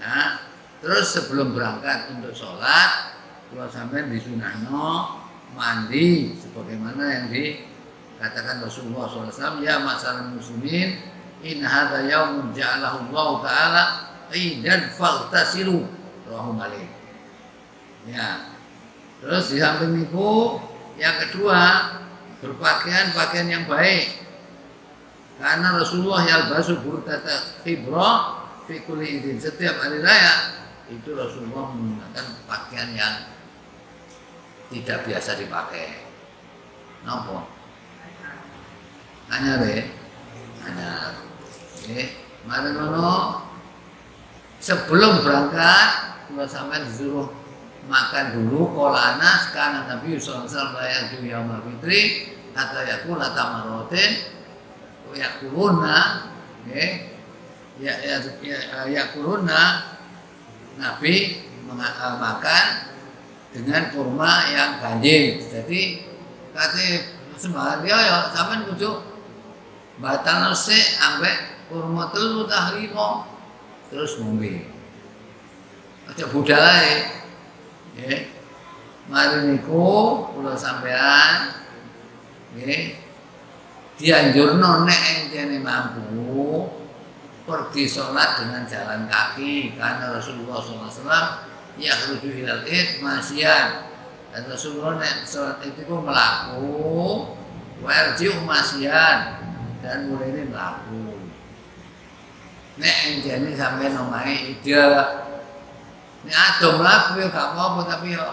Speaker 1: Nah, terus sebelum berangkat untuk sholat, kalau sampean disunahno mandi sebagaimana yang dikatakan Rasulullah SAW, ya ma'syaral muslimin, in hadza yaumun ja'alahu Allah Ta'ala idan faltasilu, rawahu Malik. Ya. Terus di samping itu yang kedua berpakaian yang baik, karena Rasulullah yalbasu burdata khibra fi kulli idin, setiap hari raya itu Rasulullah menggunakan pakaian yang tidak biasa dipakai. Napa? Anyar ya, anyar. Mari ngono sebelum berangkat kalau sampai disuruh makan dulu kolana karena Nabi sallallahu alaihi wasallam yaitu yaumul fitri atau yakula tamarotin yakuluna yakuluna Nabi makan dengan kurma yang ganjil. Jadi kate sembahyang ya sampean kudu batal sik ambek kurma telu tah limo terus ngombe. Aja budalae. Mari niku kula sampean dianjurno nek entene mampu pergi sholat dengan jalan kaki, karena Rasulullah SAW yakhruju ilal id masyian, dan Rasulullah nek sholat itu melaku warji'u masyian, dan mulai ini melaku. Nek enjene sampeyan omahe ide. Nek adom lah kowe gak apa-apa tapi yo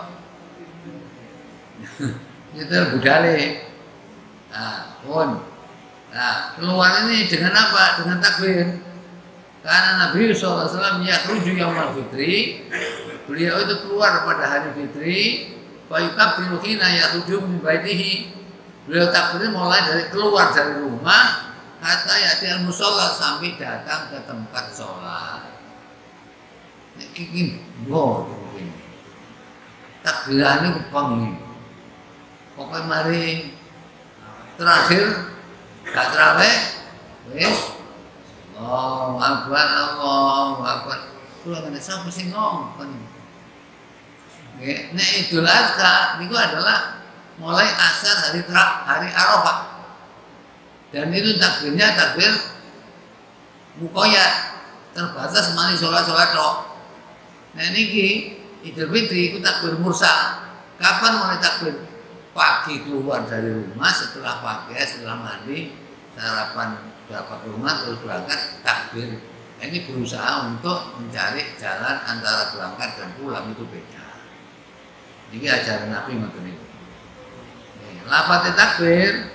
Speaker 1: nyetel budale. Nah, pun. Nah, keluar ini dengan apa? Dengan takbir. Karena Nabi SAW yakhruju yaumal fitri, beliau itu keluar pada hari fitri, fa yukabbiru hina yakhruju min baitihi. Beliau takbir mulai dari keluar dari rumah hatta ya'ti al-musholla, sampai datang ke tempat sholat. Nek iki mboten. Takbirane kepengi. Pokoke mari terakhir gak terawih wis Allahu Akbar, Allahu Akbar. Kula ngene sapa sing ngongkon. Nggih, nek Idul Adha niku adalah mulai asar hari Arafah. Dan itu takbirnya takbir muqayyad, terbatas mari salat-salat tok. Nah niki Idul Fitri itu takbir mursal. Kapan mulai takbir? Pagi keluar dari rumah, setelah pakai, setelah mandi, sarapan berapa rumah terus berangkat takbir. Ini berusaha untuk mencari jalan antara berangkat dan pulang itu beda. Ini ajaran Nabi ngoten niku. Lafaz takbir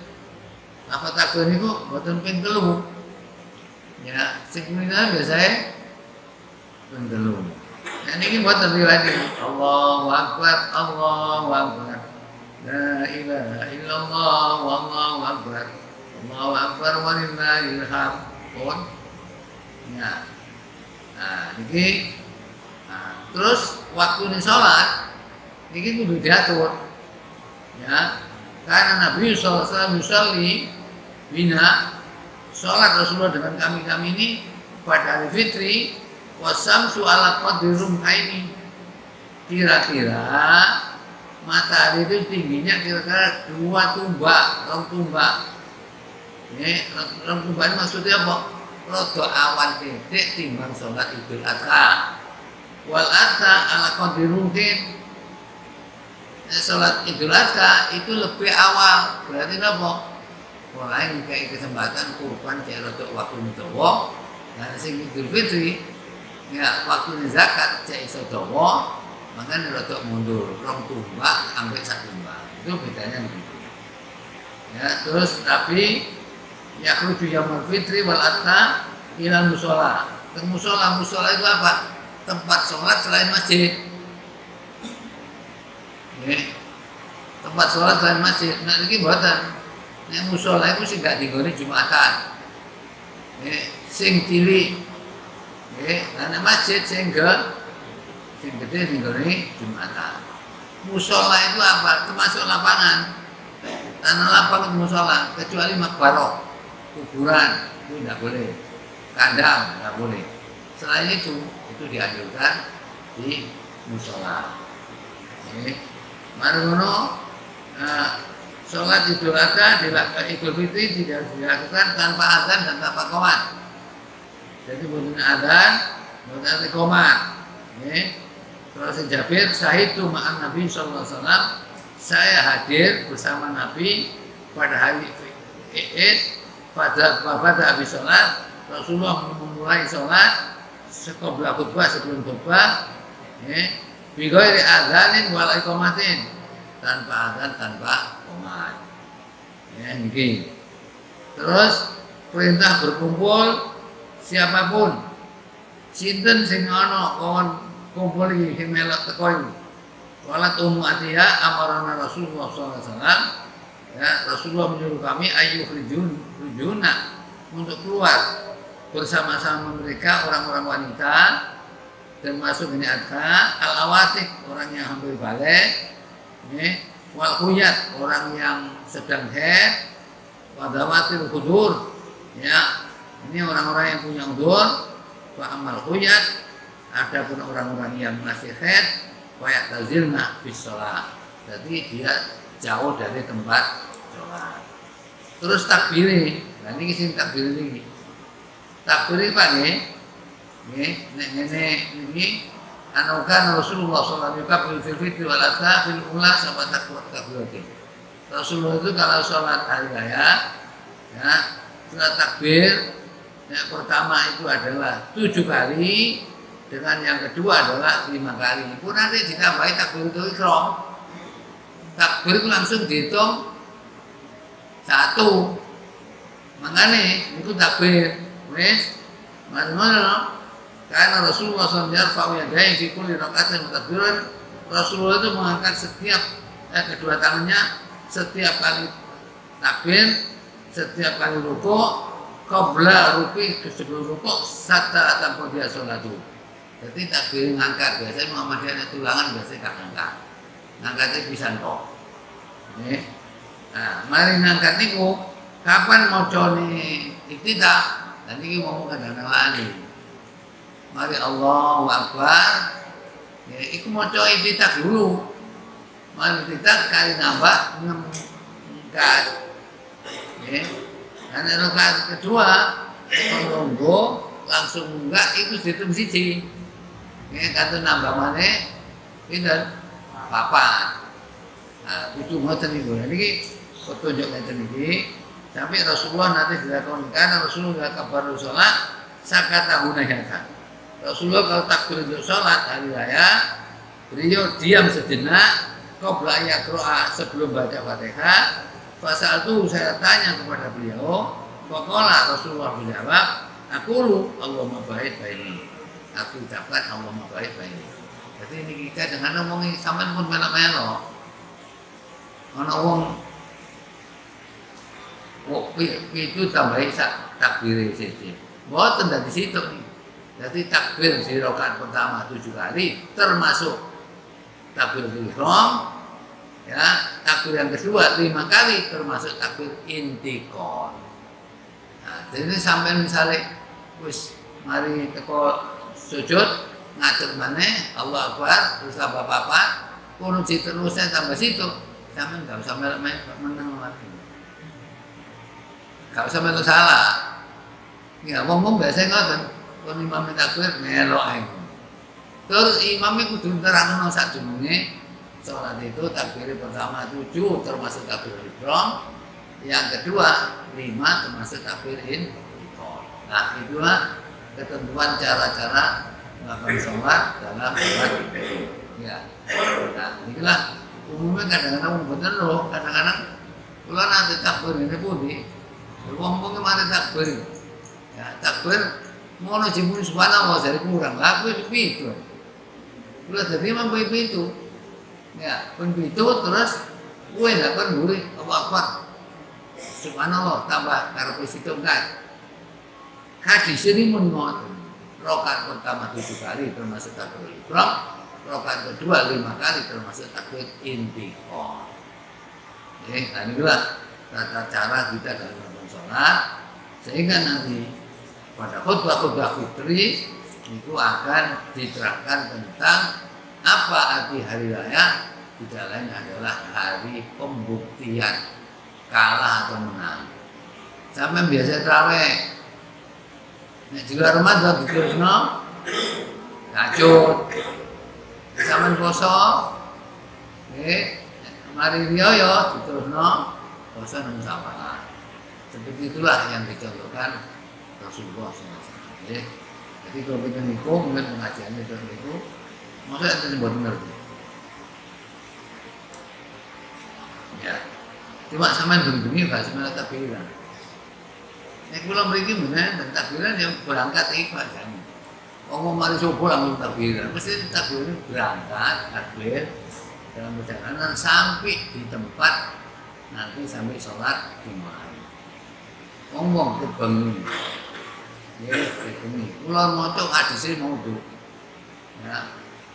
Speaker 1: niku mboten ping 3. Ya, sing minah biasane ping 3. Nah niki mboten riwayat Allahu Akbar, Allahu Akbar. La ilaha illallah, wallahu akbar. Allahu akbar walillahil hamd. Pun. Ya. Nah, niki terus waktu ini sholat niki kudu diatur. Ya. Karena Nabi sallallahu alaihi wasallam bina sholat Rasulullah dengan kami ini pada hari fitri wasamsu ala qadri rumhaini. Kira-kira matahari itu tingginya kira-kira 2 tumbak, 2 tumbak. Ini 2 tumbak ini maksudnya apa? Rodo awan titik timbang sholat Idul Adha. Wal Adha ala qadri rumhin. Sholat Idul Adha itu lebih awal. Berarti apa? Mulai ngekei kesempatan kurban cek rodo waktu dawa. Dan sing Idul Fitri ya waktu zakat cek iso dawa. Makanya rodo mundur 2 tumbak sampai 1 tumbak. Itu bedanya begitu. Ya, terus Nabi yakhruju yaumul fitri wal adha ila mushola. Ke mushola itu apa? Tempat sholat selain masjid. Nggih. Tempat sholat selain masjid. Nah iki mboten. Nek mushola iku sing gak dinggone Jumatan. Nggih, sing cilik. Nggih, nek masjid sing gede dinggone Jumatan. Mushola itu apa? Termasuk lapangan. Tanah lapang mushola kecuali makbarah. Kuburan itu tidak boleh, kandang tidak boleh. Selain itu dianjurkan di mushola. Marono sholat Idul Adha, Idul Fitri tidak dilakukan tanpa azan dan tanpa qomat. Jadi bukan azan, bukan qomat. Terus Jabir sahidu ma'an Nabi sallallahu alaihi wasallam, saya hadir bersama Nabi pada hari Id. Pada habis sholat, Rasulullah memulai sholat sebelum khutbah, bighairi adzanin wal iqamatin, tanpa adzan tanpa qomat. Ya niki. Terus perintah berkumpul siapapun, sinten sing ana kon kumpul iki sing melok teko iki. Walat Ummu Atiyah amarana Rasulullah sallallahu alaihi wasallam. Ya, Rasulullah menyuruh kami rujuna untuk keluar bersama-sama mereka orang-orang wanita termasuk ini adha al-awatik orang yang hampir balik, wal khuyat orang yang sedang haid, wadawatil khudur ya ini orang-orang yang punya udur, wa amal khuyat adapun orang-orang yang masih haid wa ya'tazilna bis shalah. Jadi dia jauh dari tempat sholat. Terus takbir, nah ini sing takbir ini. Takbir Pak nggih. Nggih, nek ngene niki anukan Rasulullah sallallahu alaihi wasallam fil fitri wal adha fil ula sama takbiratin. Rasulullah itu kalau sholat hari raya ya, setelah takbir Yang pertama itu adalah 7 kali, dengan yang kedua adalah 5 kali. Itu nanti ditambahi takbiratul ihram. Takbir itu langsung dihitung 1. Mangane itu takbir. Wis, mana karena Rasulullah SAW yarfa'u yadayhi fi kulli raka'atin mutakbiran. Rasulullah itu mengangkat setiap kedua tangannya setiap kali takbir, setiap kali rukuk, qabla ruku, sebelum rukuk, satta tanpa dia sholatu. Jadi takbir ngangkat, biasanya Muhammadiyah tulangan biasanya gak ngangkat. Ngangkatnya bisa tok. Nah, mari ngangkat niku kapan macane iktidah? Dan ini ngomong kadang-kadang lali. Mari Allahu Akbar. Ya, iku maca iktidah dulu. Mari iktidah kali nambah 6 rakaat. Ya. Dan rakaat kedua menunggu langsung enggak itu dihitung siji. Ya, kata nambah maneh pinten? 4. Nah, itu ngoten niku. Niki petunjuk ngeten iki. Sampai Rasulullah nanti dilakukan karena Rasulullah kabar sholat sakata hunayatan. Rasulullah kalau takbir untuk sholat hari raya, beliau diam sejenak, qabla yaqra'a sebelum baca Fatihah. Pasal itu saya tanya kepada beliau, faqala Rasulullah menjawab, aqulu Allahumma baik baini. Aku ucapkan Allahumma baik baini. Jadi ini kita dengan ngomongin sampean pun melo-melo. Ana wong itu tambahi takbir siji. Mboten dari situ nih. Jadi takbir di rakaat pertama 7 kali termasuk takbir ihram. Ya, takbir yang kedua 5 kali termasuk takbir intikal. Nah, jadi sampai misalnya wis mari teko sujud ngatur maneh Allah Akbar terus apa-apa kono terusnya tambah situ. Sampeyan enggak usah meneng lagi. Enggak usah melu salah. Ya wong-wong biasa ngoten. Kon imam takbir melok ae. Terus imamnya kudu nerangno sadurunge salat itu takbir pertama 7 termasuk takbir ihram, yang kedua 5 termasuk takbir intikal. Nah, itulah ketentuan cara-cara melakukan sholat dalam sholat itu. Ya. Nah, inilah umumnya kadang-kadang bener loh, kadang-kadang kula nanti takbir ini pundi, wong-wong mari takbir. Ya, takbir ngono jimun subhanallah dari kurang. Lah kuwi pitu. Kula dadi mampu pitu. Ya, pun pitu terus kowe ndak kon mburi apa-apa. Subhanallah tambah karo situ kan. Hadis ini mun ngoten. Rakaat pertama 7 kali termasuk takbir ihram, rakaat kedua 5 kali termasuk takbir intikal. Nah inilah tata cara kita dalam melakukan sholat, sehingga nanti pada khutbah-khutbah fitri itu akan diterangkan tentang apa arti hari raya, tidak lain adalah hari pembuktian kalah atau menang. Sampai biasa tarawih, nek juga Ramadan diterusno kacut, sampean poso, mari riyo diterusno poso nang sawalan. Seperti itulah yang dicontohkan Rasulullah SAW. Jadi kalau kita niku mungkin pengajian itu, maksudnya itu buat ngerti. Ya, cuma sampean bengi gak sebenarnya takbiran. Nek kula mriki menawa dan takbiran yang berangkat iku aja. Wong mari subuh langsung takbiran, mesti takbiran berangkat takbir dalam perjalanan sampai di tempat nanti sampai sholat Jumat. Wong kebengi. Ya, kebengi. Kula maca hadis mau tuh. Ya,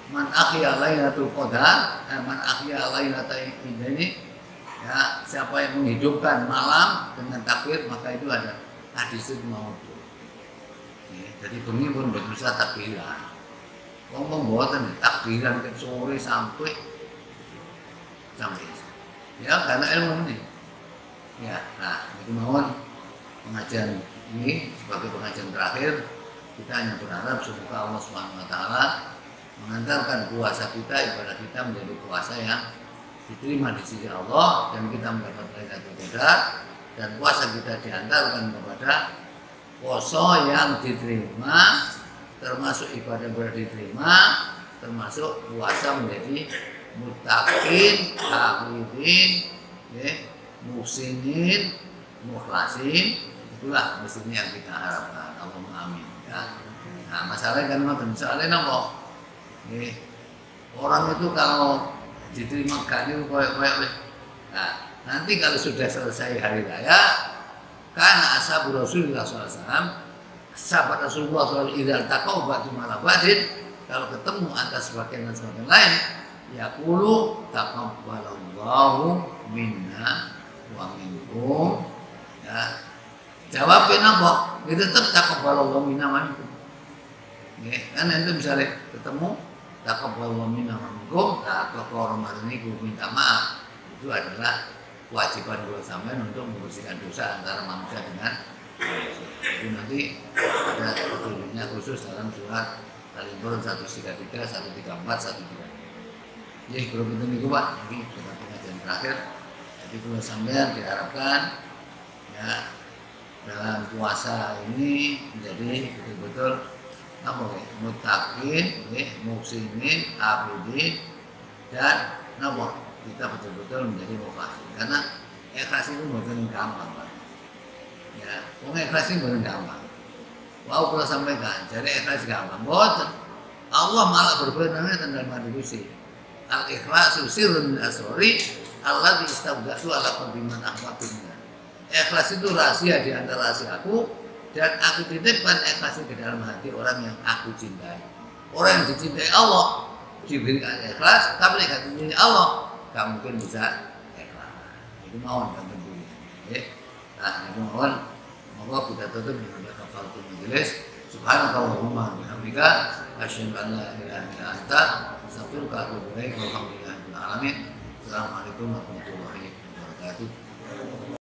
Speaker 1: man akhya lailatul qadar, man akhya lailatul ini. Ya, siapa yang menghidupkan malam dengan takbir maka itu ada hadis itu mau tuh. Ya, jadi bengi pun bisa takbiran. Wong mboten takbiran ke sore sampai. Ya, karena ilmu ini. Ya, nah, itu mohon pengajian ini sebagai pengajian terakhir, kita hanya berharap semoga Allah SWT mengantarkan puasa kita, ibadah kita menjadi puasa yang diterima di sisi Allah dan kita mendapat Lailatul Qadar, dan puasa kita diantarkan kepada Poso yang diterima, termasuk ibadah diterima, termasuk puasa menjadi muttaqin, hafidin, muhsinin, mukhlasin. Itulah mestinya yang kita harapkan. Allahumma amin. Ya. Nah, masalahnya kan misalnya apa? Orang itu kalau diterima gak itu koyok-koyok. Nah, nanti kalau sudah selesai hari raya, karena ashabu Rasulullah SAW, sahabat Rasulullah SAW idal taqaw ba'du mala ba'din, kalau ketemu antara sebagian dan sebagian lain, yaqulu taqabbalallahu minna wa minkum. Ya. Jawabin apa? Itu tetap taqabbalallahu minna wa minkum. Karena itu misalnya ketemu taqabbalallahu minna wa minkum, kalau Ramadan ini minta maaf, itu adalah kewajiban gue sampean untuk membersihkan dosa antara manusia dengan manusia. Itu nanti ada petunjuknya khusus dalam surat Al-Imran 133, 134, 135. Jadi kalau kita nih Pak, ini kita pengajian terakhir. Jadi kalau sampean diharapkan ya dalam puasa ini menjadi betul-betul apa ya, muttaqin, muhsinin, abidin, dan apa kita betul-betul menjadi mukhlasin. Karena ikhlas itu bukan gampang, Pak. Ya, ikhlas itu bukan gampang. Wow, kalau sampaikan, jadi ikhlas gampang. Boten. Allah malah berfirman dalam hadis al-ikhlasu sirrun min asrori alladzi istabdatu ala qalbi man ahbabna. Ikhlas itu rahasia di antara rahasiaku, dan aku titipkan ikhlas ke dalam hati orang yang aku cintai. Orang yang dicintai Allah diberikan ikhlas, tapi jika dicintai Allah gak mungkin bisa ikhlas. Itu mohon kan tentunya. Nah, itu mohon. Moga kita tutup dengan kafaratul majelis. Subhanakallahumma wa bihamdika asyhadu an la ilaha illa anta astaghfiruka wa atubu ilaik. Walhamdulillahirabbil alamin. Assalamualaikum warahmatullahi wabarakatuh.